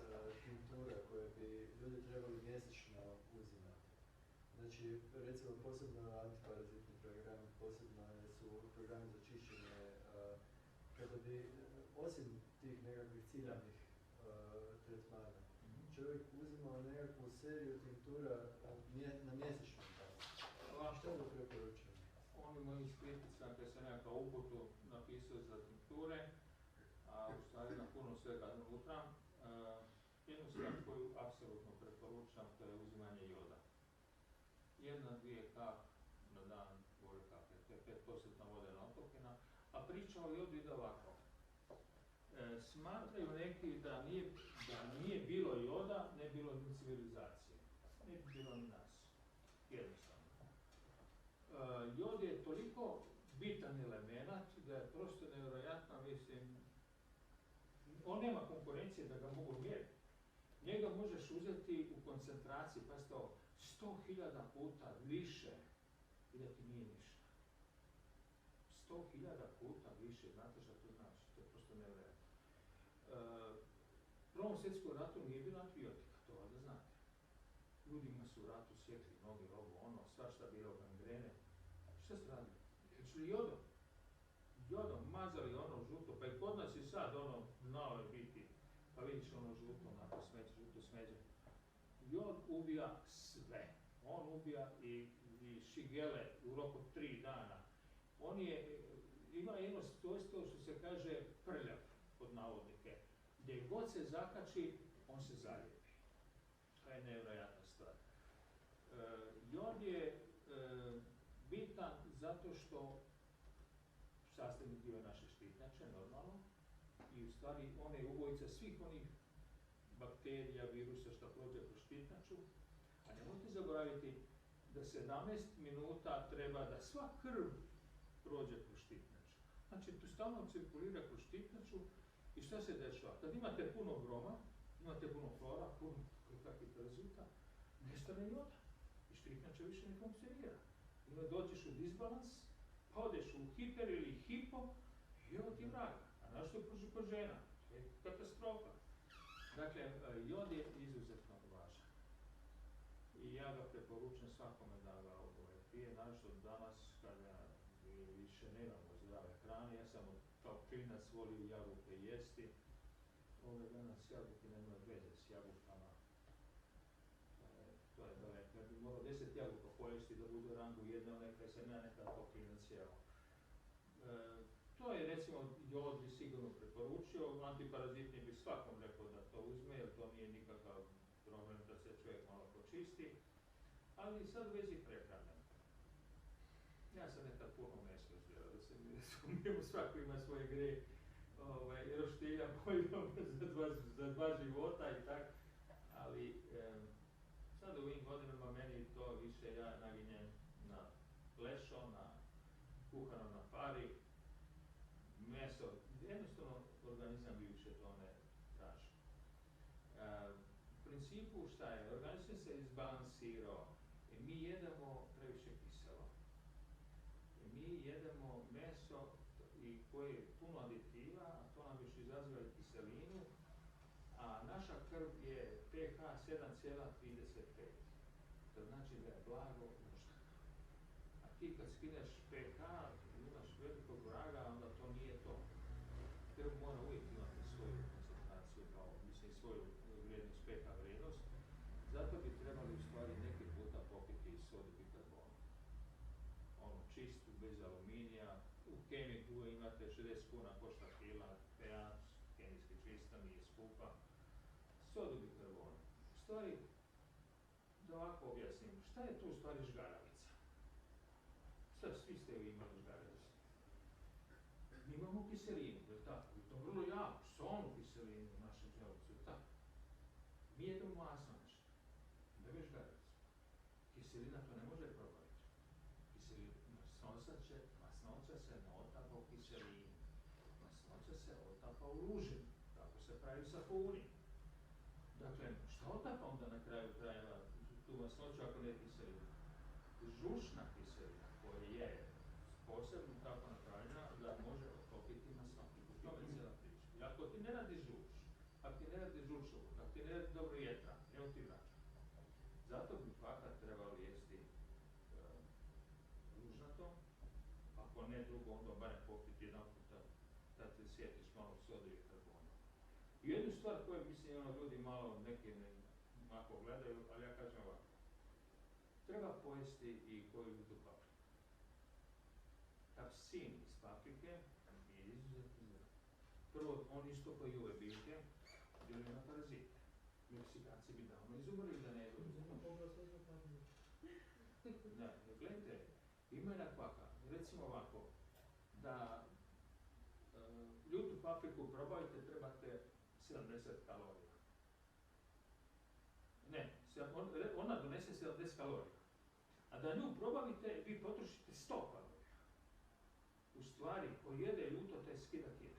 S3: tinktura koje bi ljudi trebali mjesečno uzimati, znači recimo posebno antiparazitni program, posebno su programi za čišćenje, kada bi osim tih nekakvih ciljanih tretmana, čovjek uzimao nekakvu seriju tinktura na mjesečnom bazi. Što da preporučujem?
S1: Oni moji skritica, kad sam nekakav uputu napisao za tinkture, a u stvari na puno svega unutra, jednu stvar koju apsolutno preporučam, to je uzimanje joda. 1-2 kap na dan vode kaplje, to je 5% vodena otokina, a priča o jodu ide ovako. Smatraju neki da nije bilo joda, ne bilo ni civilizacije, ne bi bilo ni nas. Jednostavno. Jod je toliko bitan element da je prosto nevjerojatno, mislim, on nema konkurencije da ga mogu mjeriti. Njega možeš uzeti u koncentraciji, pa to 100.000 puta više i da ti nije ništa. 100.000 puta više, znate što to znači, to je prosto nevjerojatno. U Prvom svjetskom ratu nije bilo antibiotika, to valjda znate. Ljudima su u ratu sjekli noge, ovo, svašta bilo gangrene. Šta su radili? Išli jodom, mazali žuto, pa i kod nas i sad znao je biti, pa vidiš žuto, žuto smeđe. Jod ubija sve. On ubija i šigele u roku 3 dana. Ima jedno svojstvo što se kaže prljav, pod navodnike. Gdje god se zakači, on se zalijepi. To je nevjerojatna stvar. Jod je bitan zato što sastavni dio naše štitnjače, normalno, i u stvari on je ubojica svih onih bakterija, virusa što prođe kroz štitnjaču, a nemojte zaboraviti da 17 minuta treba da sva krv prođe kroz štitnjaču. Znači, tu stalno cirkulira kroz štitnjaču i šta se dešava? Kad imate puno broma, imate puno flora, puno kakvih parazita, nestane joda i štitnjača više ne funkcionira. I onda dođeš u disbalans, pa odeš u hiper ili hipo i evo ti vraga. A našto je kod žena? To je katastrofa. Dakle, jod je izuzetno važan. I ja ga preporučujem svakome da ga pije, našto danas kada više nemamo zdrave hrane. Ja sam kao klinac volio jabuke jesti. Ove danas jabuke nemaju veze s jabukama. To je daleko. Ja bi morao 10 jabuka pojesti da bude u rangu jedne, onaj sam ja nekad kao klinac jeo. To je recimo jod bi sigurno preporučio, antiparazitni bi svakom rekao da to uzme, jer to nije nikakav problem da se čovjek malo počisti. Ali sad u vezi prehrane. Ja sam nekad puno meso želeo, da se mi razumijemo, svako ima svoje greje, roštilja pojelo za 2 života i tak, ali sad u ovim godinama meni to više ja naginjem na plešo, na kuhano na pari, meso, jednostavno organizam bi više to ne traži. U principu šta je? Organizam se izbalansirao i mi jedemo previše kiselo. I mi jedemo meso koje je puno aditiva, a to nam još izaziva i kiselinu, a naša krv je pH 7,35. To znači da je blago muška. A ti kad skineš pH, imaš velikog vraga, onda to nije to. Krv mora uvijek imati svoju koncentraciju, svoju vrijednost, pH vrijednost. Zato bi trebali u stvari neki puta popiti sodu bikarbonu. čistu, bez aluminija. U kemiku imate 60 kuna košta kila, pH, kemijski čista, nije skupa. Sodu bikarbonu. U stvari, da ovako objasnim, šta je tu u stvari žgaravica? Sad, svi ste vi imali žgaravicu. Mi imamo kiselinu, je li tako? I to vrlo jako, solnu kiselinu u našem želucu, je li tako? Mi jedemo masno nešto, ne bi žgaravicu. Kiselina to ne može probaviti. Masnoća se ne otapa u kiselini. Masnoća se otapa u lužinu. Tako se pravi sapuni. Dakle, šta otapa onda na kraju krajeva tu masnoću ako ne kiselina? Žučna kiselina koja je posebno tako napravljena da može otopiti masnoću. U tome je cijela priča. I ako ti ne radi žuč, ako ti ne radi žučovo, ako ti ne radi dobro jetra, evo ti vraća. Zato bi fakat trebali jesti ružnato, ako ne drugo, onda barem popiti jedan puta da te sjetiš malo sodu i karbona. I jednu stvar koju mislim ljudi malo neki ako gledaju, ali ja kažem ovako. Treba pojesti i koju ljutu papriku. Kapsin iz paprike je izuzetno zdrav. Prvo, on isto koji ove biljke djeluje na parazite. Meksikanci bi davno izumrli da ne jedu. Da, gledajte, ima jedna kvaka. Recimo ovako, da ljutu papriku probajte, trebate 70 kalorija. Ne, ona donese 70 kalorija. A da nju probavite, vi potrošite 100 kalorija. U stvari, ko jede ljuto, taj skida kile.